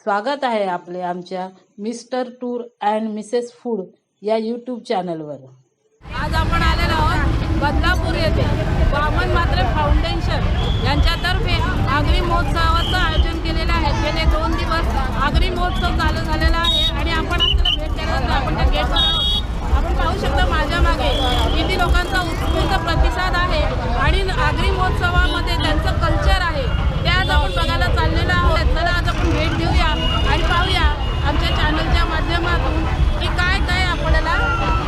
स्वागत आहे आपले आमच्या mister tour and Mrs food या यूट्यूब चॅनलवर। आज आपण आलेलो आहोत बदलापूर येथे वामन म्हात्रे फाउंडेशन यांच्यातर्फे आगरी महोत्सवाचं आयोजन केलेलं आहे। गेले 2 दिवस आगरी महोत्सव चालू झालेला आहे आणि आपण आपल्याला भेट देण्यासाठी आपण त्या गेटवर आहोत। आपण पाहू शकता माझ्या मागे किती लोकांचा उत्स्फूर्त प्रतिसाद आहे आणि आगरी महोत्सवामध्ये त्यांचं कल्चर आहे ते आज आपण बघायला चाललेलो आहोत। चला आज आपण भेट देऊया आणि पाहूया आमच्या चॅनलच्या माध्यमातून की काय काय आपल्याला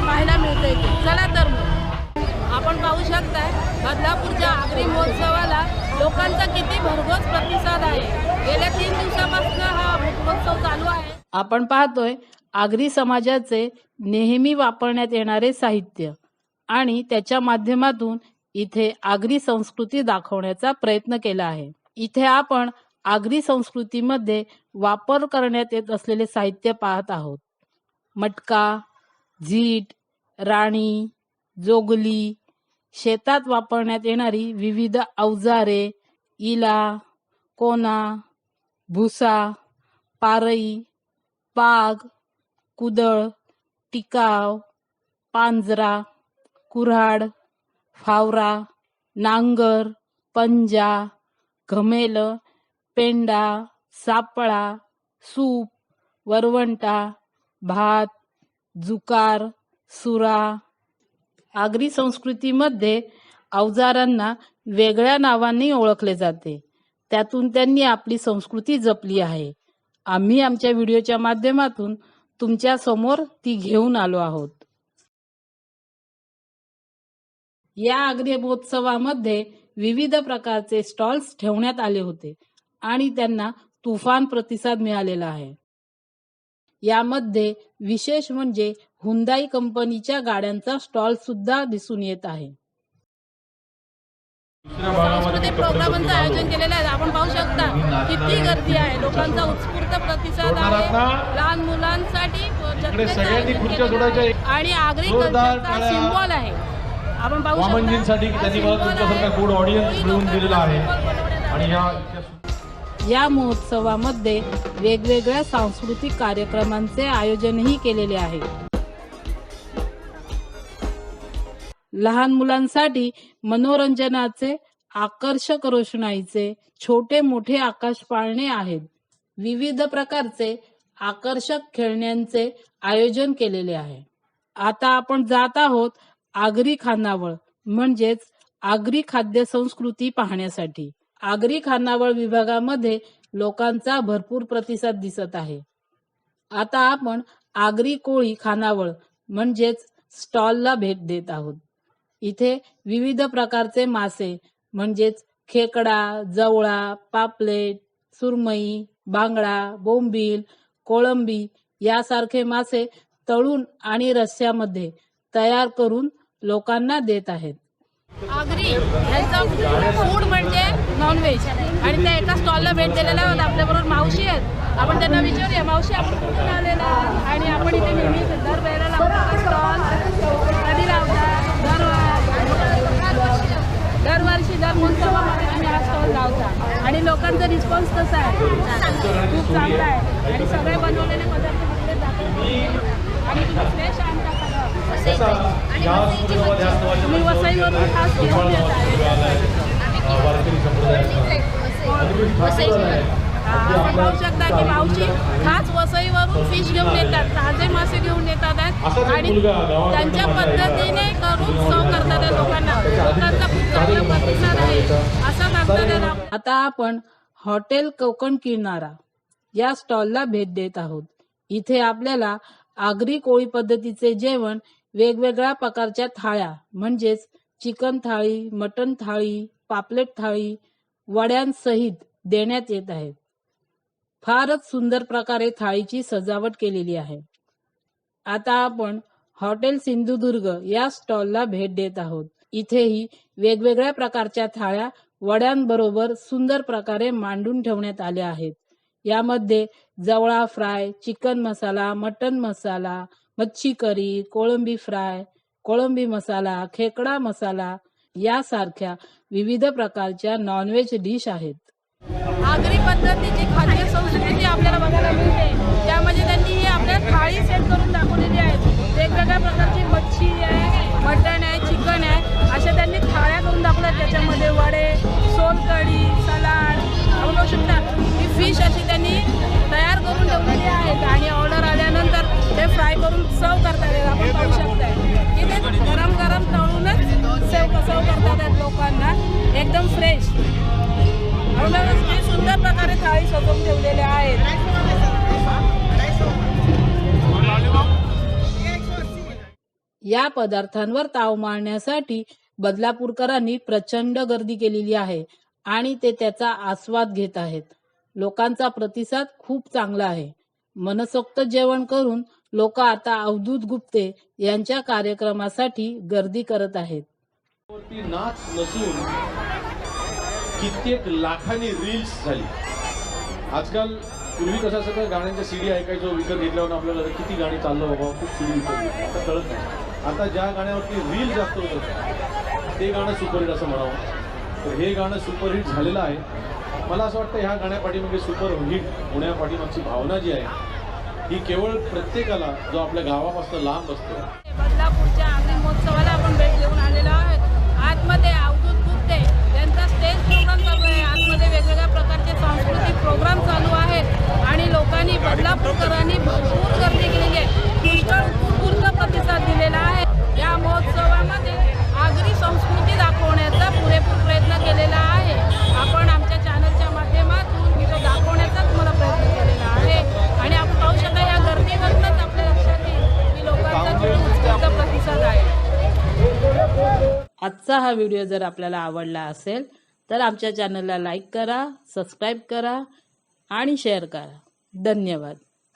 पाहायला मिळतंय। चला तर मग आपण पाहू शकताय बदलापूरच्या आगरी महोत्सवाला लोकांचा किती भरघोस प्रतिसाद आहे। गेल्या 3 दिवसापासून हा महोत्सव चालू आहे। आपण पाहतोय आगरी समाजाचे नेहमी वापरण्यात येणारे साहित्य आणि त्याच्या माध्यमातून इथे आगरी संस्कृती दाखवण्याचा प्रयत्न केला आहे। इथे आपण आगरी संस्कृतीमध्ये वापर करण्यात येत असलेले साहित्य पाहत आहोत। मटका, झीट, राणी, जोगली, शेतात वापरण्यात येणारी विविध अवजारे, इला, कोना, भुसा, पारई, पाग, कुदळ, टिकाव, पांजरा, कुऱ्हाड, फावरा, नांगर, पंजा, घमेल, पेंडा, सापळा, सूप, वरवंटा, भात, जुकार, सुरा। आगरी संस्कृतीमध्ये अवजारांना वेगळ्या नावांनी ओळखले जाते। त्यातून त्यांनी आपली संस्कृती जपली आहे। आम्ही आमच्या व्हिडिओच्या माध्यमातून तुमच्या समोर ती घेऊन आलो आहोत। या आगरी महोत्सवामध्ये विविध प्रकारचे स्टॉल्स ठेवण्यात आले होते आणि त्यांना तुफान प्रतिसाद मिळालेला आहे। यामध्ये विशेष म्हणजे हुंदाई कंपनीच्या गाड्यांचा स्टॉल सुद्धा दिसून येत आहे। सांस्कृतिक प्रोग्रामांचं आयोजन केलेलं आहे। आपण पाहू शकता किती गर्दी आहे, लोकांचा उत्स्फूर्त प्रतिसाद आहे। लहान मुलांसाठी आणि आगरी कल्चरचा सिम्बॉल आहे। आपण पाहू या महोत्सवामध्ये वेगवेगळ्या सांस्कृतिक कार्यक्रमांचे आयोजनही केलेले आहे। लहान मुलांसाठी मनोरंजनाचे आकर्षक रोषणाईचे छोटे मोठे आकाश पाळणे आहेत। विविध प्रकारचे आकर्षक खेळण्यांचे आयोजन केलेले आहे। आता आपण जात आहोत आगरी खानावळ म्हणजेच आगरी खाद्य संस्कृती पाहण्यासाठी। आगरी खानावळ विभागामध्ये लोकांचा भरपूर प्रतिसाद दिसत आहे। आता आपण आगरी कोळी खानावळ म्हणजेच स्टॉलला भेट देत आहोत। इथे विविध प्रकारचे मासे म्हणजेच खेकडा, जवळा, पापलेट, सुरमई, बांगडा, बोंबील, कोळंबी यासारखे मासे तळून आणि रस्स्यामध्ये तयार करून लोकांना देत आहेत। आगरी यांचा फूड म्हणजे नॉनव्हेज आणि त्या एका स्टॉलला भेट दिलेला होता। आपल्याबरोबर मावशी आहेत, आपण त्यांना विचारूया मावशी आपण कुठून आलेला आणि आपण इथे नेहमी दरवेळेला लावता स्टॉल, कधी लावता? दरवर्षी दर महोत्सवामध्ये तुम्ही हा स्टॉल लावता आणि लोकांचा रिस्पॉन्स कसा आहे? खूप चांगला आहे आणि सगळे बनवलेले पदार्थ तिकडे जातात आणि तुम्ही फ्रेश आणता का? तुम्ही वसईवरून खास घेऊन आपण पाहू शकता की मावशी खास वसईवरून फिश घेऊन येतात, ताजे मासे घेऊन येतात आणि त्यांच्या पद्धतीने करून सर्व करतात लोकांना। लोकांचा खूप चांगला प्रतिसाद आहे असं सांगतात। आता आपण हॉटेल कोकण किनारा या स्टॉलला भेट देत आहोत। इथे आपल्याला आगरी कोळी पद्धतीचे जेवण वेगवेगळ्या प्रकारच्या थाळ्या म्हणजेच चिकन थाळी, मटन थाळी, पापलेट थाळी, वड्यांसहित देण्यात येत आहेत। फारच सुंदर प्रकारे थाळीची सजावट केलेली आहे। आता आपण हॉटेल सिंधुदुर्ग या स्टॉलला भेट देत आहोत। इथेही वेगवेगळ्या प्रकारच्या थाळ्या वड्यांबरोबर सुंदर प्रकारे मांडून ठेवण्यात आल्या आहेत। यामध्ये जवळा फ्राय, चिकन मसाला, मटन मसाला, मच्छी करी, कोळंबी फ्राय, कोळंबी मसाला, खेकडा मसाला यासारख्या विविध प्रकारच्या नॉनव्हेज डिश आहेत। आगरी पद्धतीची खाद्य संस्कृती आपल्याला बघायला डिश अशी त्यांनी तयार करून ठेवलेली आहेत आणि ऑर्डर आल्यानंतर ते फ्राय करून सर्व करतात. आपण पाहू शकताय की ते गरम गरम तळूनच सर्व करतात लोकांना, एकदम फ्रेश. सुंदर प्रकारे थाळी सजवून ठेवलेल्या आहेत. या पदार्थांवर ताव मारण्यासाठी बदलापूरकरांनी प्रचंड गर्दी केलेली आहे आणि ते त्याचा आस्वाद घेत आहेत. लोकांचा प्रतिसाद खूप चांगला आहे. मनसोक्त जेवण करून लोक आता अवधूत गुप्ते यांच्या कार्यक्रमासाठी गर्दी करत आहेत. नाच नसून कित्येक लाखांनी रील्स झाली. आजकाल पूर्वी कसं असं तर गाण्यांच्या सीडी ऐकायचो, विकत घेतल्यावर आपल्याला किती गाणी चाललं बाबा, खूप सीडी विकत घेतली, आता कळत नाही. आता ज्या गाण्यावरती रील जास्त होत होतं ते गाणं सुपरहिट असं म्हणावं. तर हे गाणं सुपरहिट झालेलं आहे. मला असं वाटतं ह्या गाण्यापाठीमागे सुपरहिट होण्यापाठीमागची भावना जी आहे ही केवळ प्रत्येकाला जो आपल्या गावापासून लांब असतो. बदलापूरच्या आगरी महोत्सवाला आपण भेट देऊन आलेलो आहोत. आतमध्ये अवधूत गुप्ते यांचा स्टेज प्रोग्राम चालू आहे. आतमध्ये वेगवेगळ्या प्रकारचे सांस्कृतिक प्रोग्राम चालू आहेत आणि लोकांनी बदलापूरकरांनी भरपूर गर्दी केलेली आहे. उत्स्फूर्त प्रतिसाद दिलेला आहे. या महोत्सवामध्ये आगरी संस्कृती दाखवण्याचा पुरेपूर प्रयत्न केलेला आहे. आपण आमच्या चॅनलच्या माध्यमातून तो दाखवण्याचाच मला प्रयत्न केलेला आहे आणि आपण पाहू शकता या गर्दीवरूनच आपल्या लक्षात येईल की लोकांचा किती उत्स्फूर्त प्रतिसाद आहे. आजचा हा व्हिडिओ जर आपल्याला आवडला असेल तर आमच्या चॅनलला लाईक करा, सबस्क्राईब करा आणि शेअर करा. धन्यवाद.